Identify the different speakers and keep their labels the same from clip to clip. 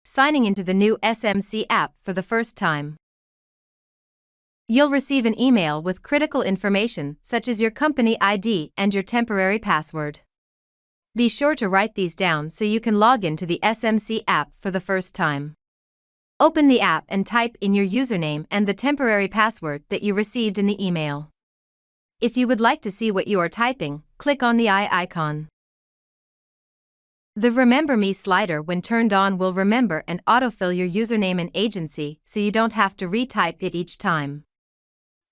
Speaker 1: signing into the new SMC app for the first time. You'll receive an email with critical information such as your company ID and your temporary password. Be sure to write these down so you can log into the SMC app for the first time. Open the app and type in your username and the temporary password that you received in the email. If you would like to see what you are typing, click on the eye icon. The Remember Me slider, when turned on, will remember and autofill your username and agency so you don't have to retype it each time.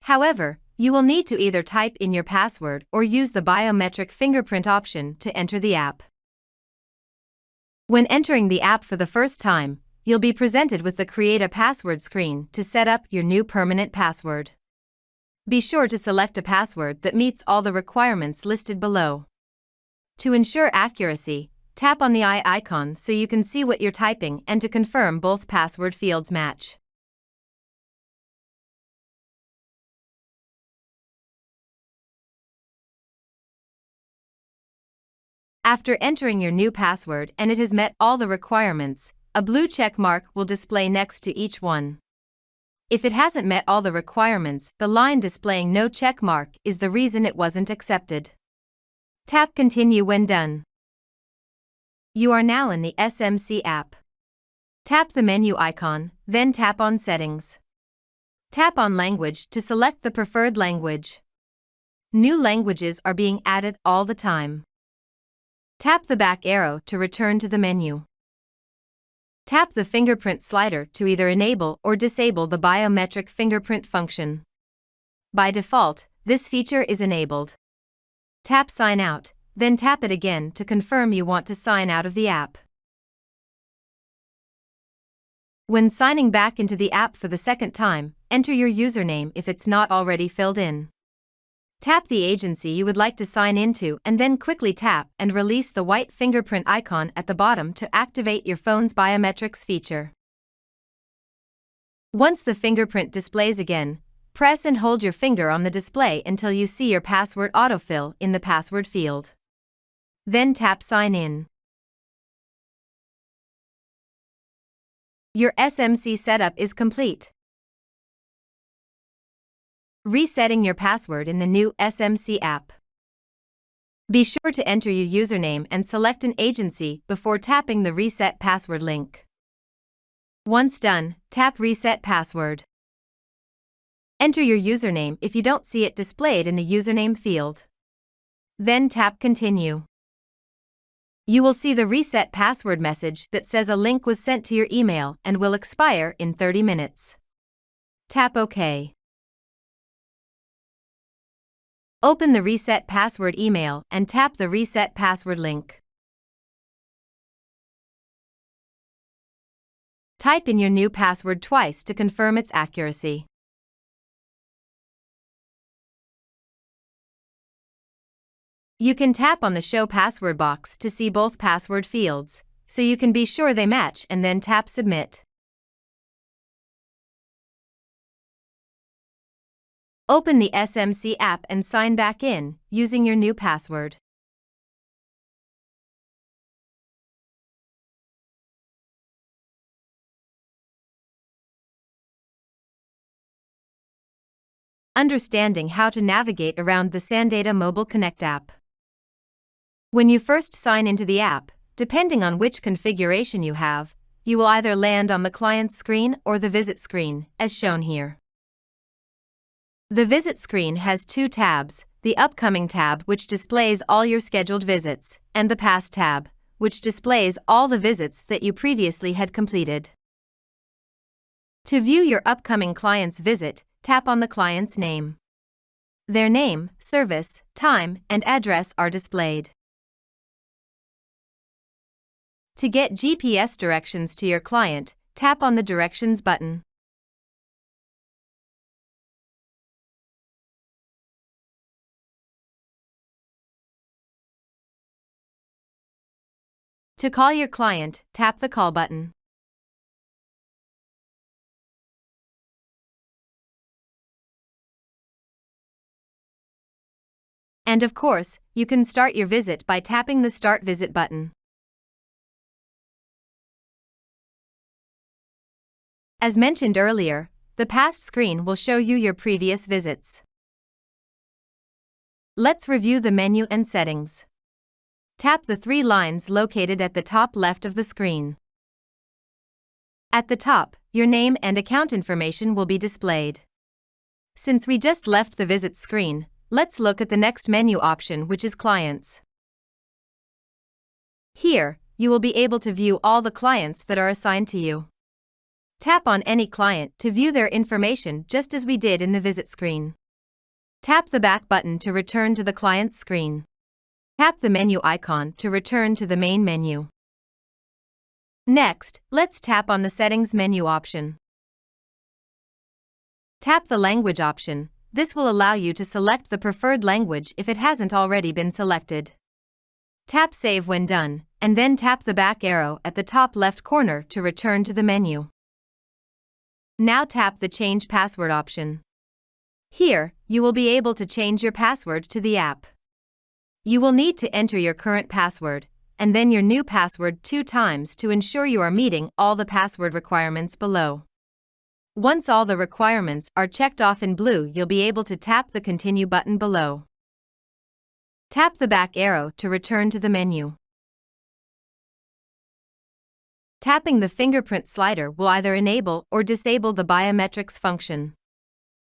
Speaker 1: However, you will need to either type in your password or use the biometric fingerprint option to enter the app. When entering the app for the first time, you'll be presented with the Create a Password screen to set up your new permanent password. Be sure to select a password that meets all the requirements listed below. To ensure accuracy, tap on the eye icon so you can see what you're typing and to confirm both password fields match. After entering your new password and it has met all the requirements, a blue check mark will display next to each one. If it hasn't met all the requirements, the line displaying no check mark is the reason it wasn't accepted. Tap Continue when done. You are now in the SMC app. Tap the menu icon, then tap on Settings. Tap on Language to select the preferred language. New languages are being added all the time. Tap the back arrow to return to the menu. Tap the fingerprint slider to either enable or disable the biometric fingerprint function. By default, this feature is enabled. Tap Sign Out, then tap it again to confirm you want to sign out of the app. When signing back into the app for the second time, enter your username if it's not already filled in. Tap the agency you would like to sign into and then quickly tap and release the white fingerprint icon at the bottom to activate your phone's biometrics feature. Once the fingerprint displays again, press and hold your finger on the display until you see your password autofill in the password field. Then tap Sign In. Your SMC setup is complete. Resetting your password in the new SMC app. Be sure to enter your username and select an agency before tapping the Reset Password link. Once done, tap Reset Password. Enter your username if you don't see it displayed in the username field. Then tap Continue. You will see the Reset Password message that says a link was sent to your email and will expire in 30 minutes. Tap OK. Open the Reset Password email and tap the Reset Password link. Type in your new password twice to confirm its accuracy. You can tap on the Show Password box to see both password fields, so you can be sure they match and then tap Submit. Open the SMC app and sign back in, using your new password. Understanding how to navigate around the SanData Mobile Connect app. When you first sign into the app, depending on which configuration you have, you will either land on the client screen or the visit screen, as shown here. The visit screen has two tabs, the upcoming tab, which displays all your scheduled visits, and the past tab, which displays all the visits that you previously had completed. To view your upcoming client's visit, tap on the client's name. Their name, service, time, and address are displayed. To get GPS directions to your client, tap on the Directions button. To call your client, tap the Call button. And of course, you can start your visit by tapping the Start Visit button. As mentioned earlier, the past screen will show you your previous visits. Let's review the menu and settings. Tap the three lines located at the top left of the screen. At the top, your name and account information will be displayed. Since we just left the visit screen, let's look at the next menu option, which is Clients. Here, you will be able to view all the clients that are assigned to you. Tap on any client to view their information just as we did in the visit screen. Tap the back button to return to the client's screen. Tap the menu icon to return to the main menu. Next, let's tap on the Settings menu option. Tap the Language option. This will allow you to select the preferred language if it hasn't already been selected. Tap Save when done, and then tap the back arrow at the top left corner to return to the menu. Now tap the Change Password option. Here, you will be able to change your password to the app. You will need to enter your current password, and then your new password 2 times to ensure you are meeting all the password requirements below. Once all the requirements are checked off in blue, you'll be able to tap the Continue button below. Tap the back arrow to return to the menu. Tapping the fingerprint slider will either enable or disable the biometrics function.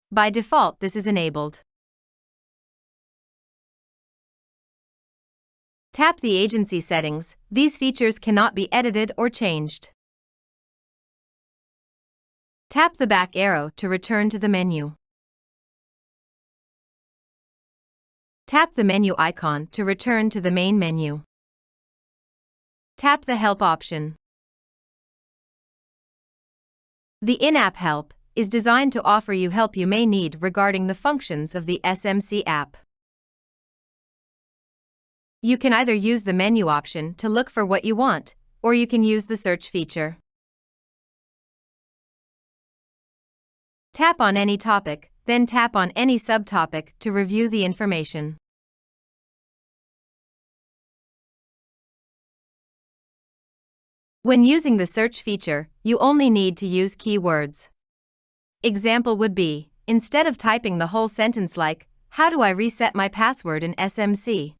Speaker 1: By default, this is enabled. Tap the agency settings. These features cannot be edited or changed. Tap the back arrow to return to the menu. Tap the menu icon to return to the main menu. Tap the Help option. The in-app help is designed to offer you help you may need regarding the functions of the SMC app. You can either use the menu option to look for what you want, or you can use the search feature. Tap on any topic, then tap on any subtopic to review the information. When using the search feature, you only need to use keywords. Example would be, instead of typing the whole sentence like, "How do I reset my password in SMC?"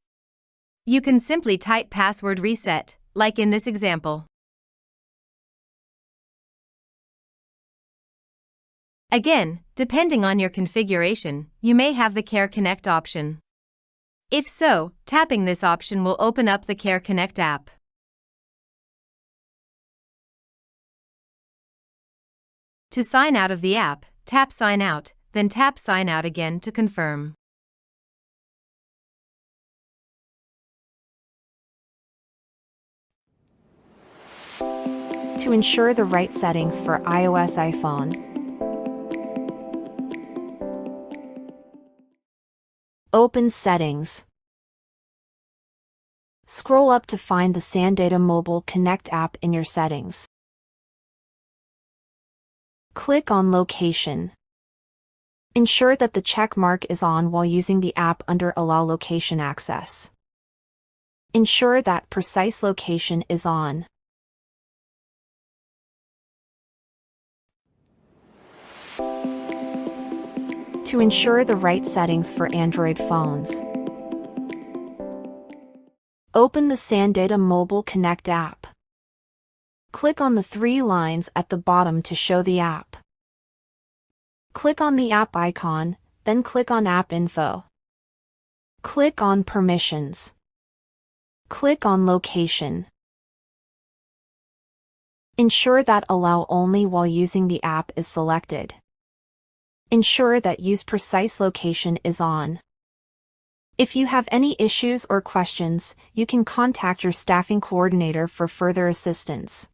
Speaker 1: you can simply type password reset, like in this example. Again, depending on your configuration, you may have the Care Connect option. If so, tapping this option will open up the Care Connect app. To sign out of the app, tap Sign Out, then tap Sign Out again to confirm.
Speaker 2: To ensure the right settings for iOS iPhone, open Settings. Scroll up to find the SAN Mobile Connect app in your settings. Click on Location. Ensure that the check mark is on while using the app under Allow Location Access. Ensure that Precise Location is on. To ensure the right settings for Android phones, open the SAN Mobile Connect app. Click on the 3 lines at the bottom to show the app. Click on the app icon, then click on App Info. Click on Permissions. Click on Location. Ensure that Allow Only while using the app is selected. Ensure that Use Precise Location is on. If you have any issues or questions, you can contact your staffing coordinator for further assistance.